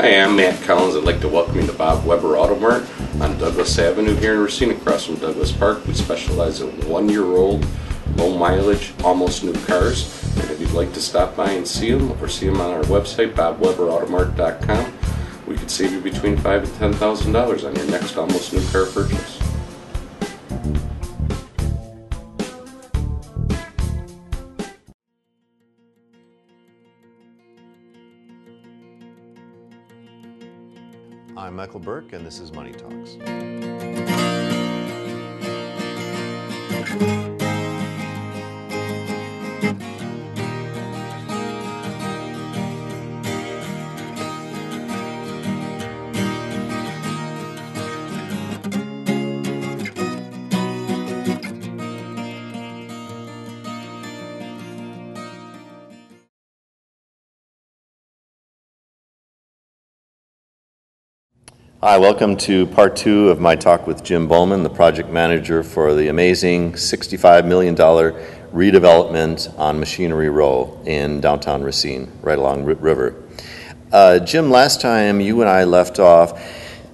Hi, I'm Matt Collins. I'd like to welcome you to Bob Weber Auto Mart on Douglas Avenue here in Racine, across from Douglas Park. We specialize in 1-year-old, low mileage, almost new cars. And if you'd like to stop by and see them, or see them on our website, bobweberautomart.com, we could save you between $5,000 and $10,000 on your next almost new car purchase. I'm Michael Burke, and this is Money Talks. Hi, welcome to part 2 of my talk with Jim Bowman, the project manager for the amazing $65 million redevelopment on Machinery Row in downtown Racine, right along River. Jim, last time you and I left off,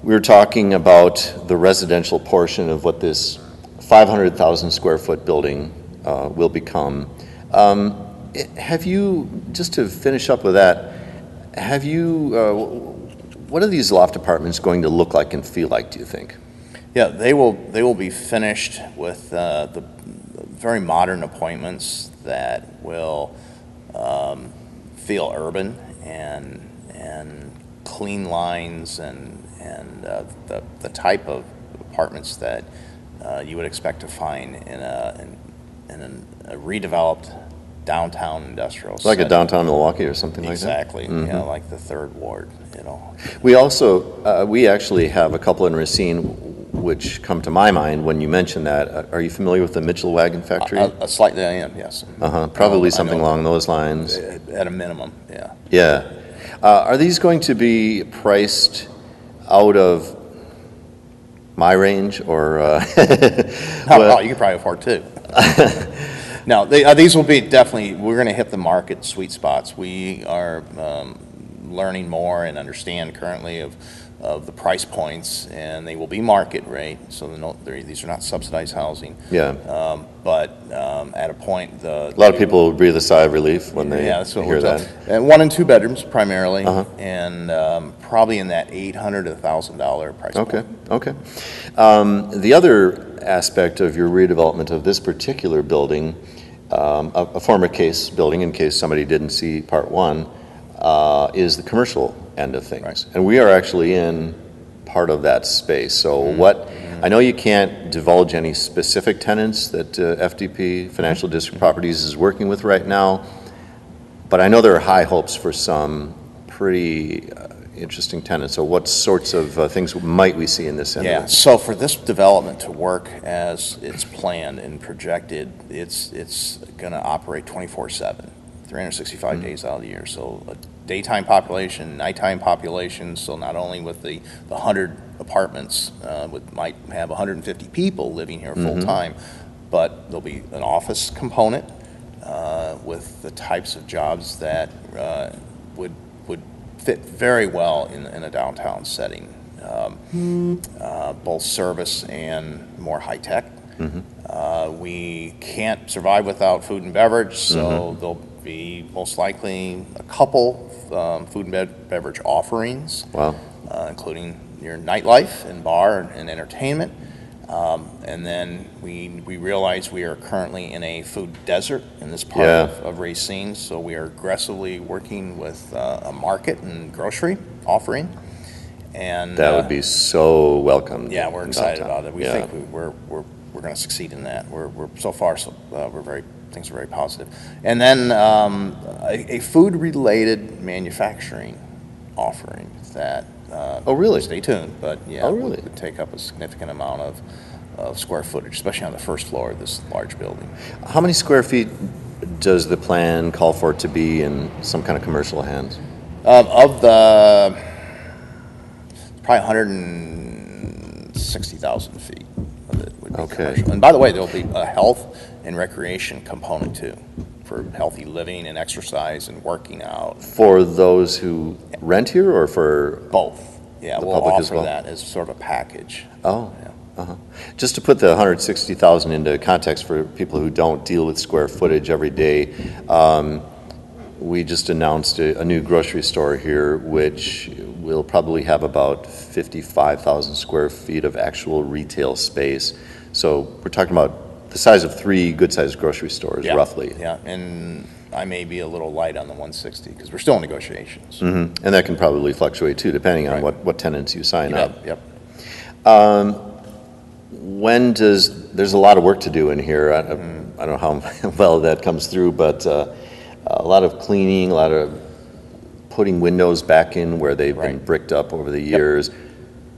we were talking about the residential portion of what this 500,000 square foot building will become. Have you, just to finish up with that, have you, what are these loft apartments going to look like and feel like, do you think? Yeah, they will be finished with the very modern appointments that will feel urban and clean lines and the type of apartments that you would expect to find in a redeveloped downtown industrial like setting. A downtown Milwaukee or something like that? Exactly, Mm-hmm. you know, like the Third Ward, you know. We also, we actually have a couple in Racine which come to my mind when you mention that. Are you familiar with the Mitchell Wagon Factory? Slightly I am, yes. Probably something along those lines. At a minimum, yeah. Yeah. Are these going to be priced out of my range or? Well, you could probably afford two. No, these will be definitely, we're going to hit the market sweet spots. We are learning more and understand currently of the price points, and they will be market rate, so these are not subsidized housing. Yeah. But at a point, a lot of people breathe a sigh of relief when they hear that. And 1 and 2 bedrooms primarily, and probably in that $800 to $1,000 price point. Okay. The other aspect of your redevelopment of this particular building, a former case building, in case somebody didn't see part 1, is the commercial end of things. Right. And we are actually in part of that space. So I know you can't divulge any specific tenants that FDP, Financial District Properties, is working with right now, but I know there are high hopes for some pretty interesting tenants. So what sorts of things might we see in this end? Yeah, so for this development to work as it's planned and projected, it's going to operate 24/7, 365 days out of the year. So a daytime population, nighttime population, so not only with the 100 apartments, might have 150 people living here full time, but there'll be an office component with the types of jobs that would fit very well in a downtown setting, both service and more high tech. We can't survive without food and beverage, so there'll be most likely a couple food and beverage offerings, including your nightlife and bar and entertainment. And then we realize we are currently in a food desert in this part of Racine, so we are aggressively working with a market and grocery offering. And that would be so welcome. Yeah, we're excited about it. We think we're going to succeed in that. We're so far things are very positive. And then a food related manufacturing offering that. Really? Stay tuned, but really? Would take up a significant amount of square footage, especially on the first floor of this large building. How many square feet does the plan call for it to be in some kind of commercial hands? Of the probably 160,000 feet of it would be commercial. And by the way, there'll be a health and recreation component too. for healthy living and exercise and working out. For those who rent here or for Both. Yeah, the we'll public offer as well? that as sort of a package. Oh, Yeah. just to put the 160,000 into context for people who don't deal with square footage every day, we just announced a new grocery store here, which will probably have about 55,000 square feet of actual retail space. So we're talking about the size of 3 good-sized grocery stores, Yeah, roughly. Yeah, and I may be a little light on the 160 because we're still in negotiations. And that can probably fluctuate too, depending on Right. what tenants you sign up. Yep. There's a lot of work to do in here. I don't know how well that comes through, but a lot of cleaning, a lot of putting windows back in where they've been Right. bricked up over the years,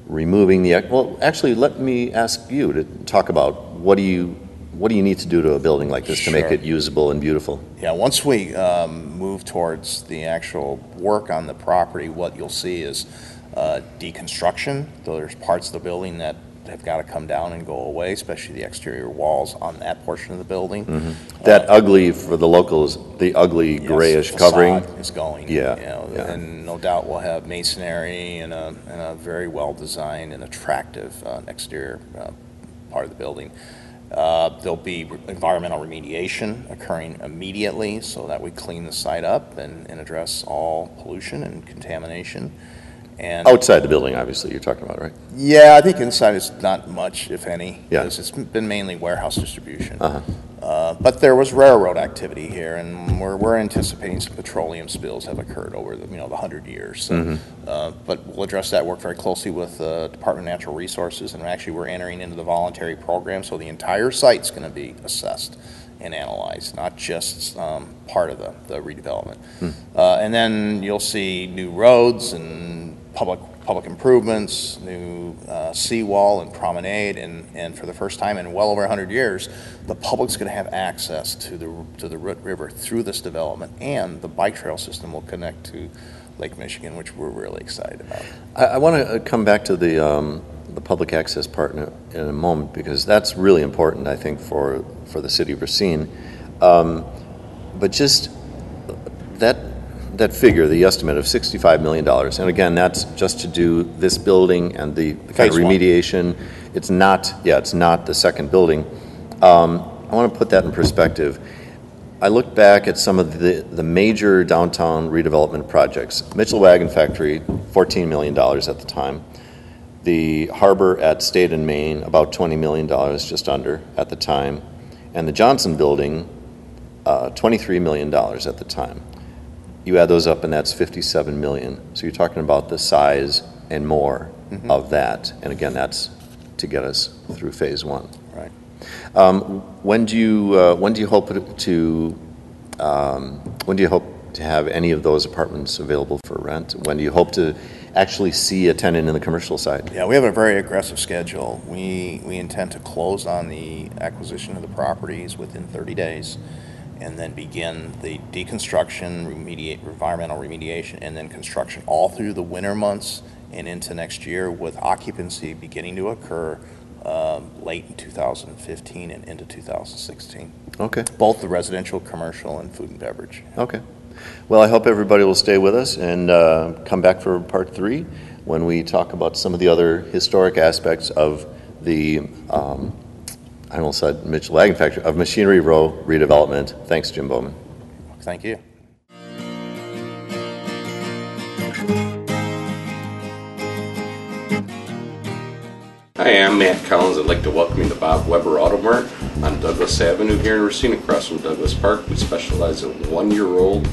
removing well, actually, let me ask you to talk about what do you need to do to a building like this to make Sure. it usable and beautiful? Yeah, once we move towards the actual work on the property, what you'll see is deconstruction. There's parts of the building that have got to come down and go away, especially the exterior walls on that portion of the building. That ugly, for the locals, the ugly Yes, grayish facade covering. is going. Yeah, You know, yeah. And no doubt we'll have masonry and a very well-designed and attractive exterior part of the building. There'll be environmental remediation occurring immediately so that we clean the site up and address all pollution and contamination. And Outside the building, obviously, you're talking about, right? yeah, I think inside is not much, if any. Yeah. Because it's been mainly warehouse distribution. Uh-huh. But there was railroad activity here, and we're anticipating some petroleum spills have occurred over the 100 years. So, but we'll address that. Work very closely with the Department of Natural Resources, and actually we're entering into the voluntary program, so the entire site's going to be assessed and analyzed, not just part of the redevelopment. And then you'll see new roads and public improvements, new seawall and promenade, and for the first time in well over 100 years, the public's going to have access to the Root River through this development, and the bike trail system will connect to Lake Michigan, which we're really excited about. I want to come back to the public access part in a moment, because that's really important, I think, for the city of Racine. But just that figure, the estimate of $65 million, and again, that's just to do this building and the kind of Phase one. remediation. It's not the second building. I want to put that in perspective. I look back at some of the major downtown redevelopment projects. Mitchell Wagon Factory, $14 million at the time. The harbor at State and Main, about $20 million, just under, at the time. And the Johnson Building, $23 million at the time. You add those up, and that's $57 million. So you're talking about the size and more of that. And again, that's to get us through phase one. Right. When do you hope to have any of those apartments available for rent? When do you hope to actually see a tenant in the commercial side? Yeah, we have a very aggressive schedule. We intend to close on the acquisition of the properties within 30 days, and then begin the deconstruction, environmental remediation, and then construction all through the winter months and into next year, with occupancy beginning to occur late in 2015 and into 2016. Okay. Both the residential, commercial, and food and beverage. Okay. Well, I hope everybody will stay with us and come back for part 3 when we talk about some of the other historic aspects of the I almost said Mitchell Wagon Factory, of Machinery Row redevelopment. Thanks, Jim Bowman. Thank you. Hi, I'm Matt Collins. I'd like to welcome you to Bob Weber Auto Mart on Douglas Avenue here in Racine, across from Douglas Park. We specialize in 1-year-old,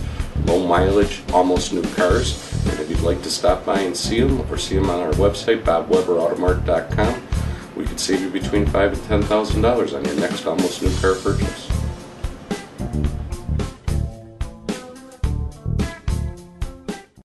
low mileage, almost new cars. And if you'd like to stop by and see them, or see them on our website, bobweberautomart.com, we could save you between $5,000 and $10,000 on your next almost new car purchase.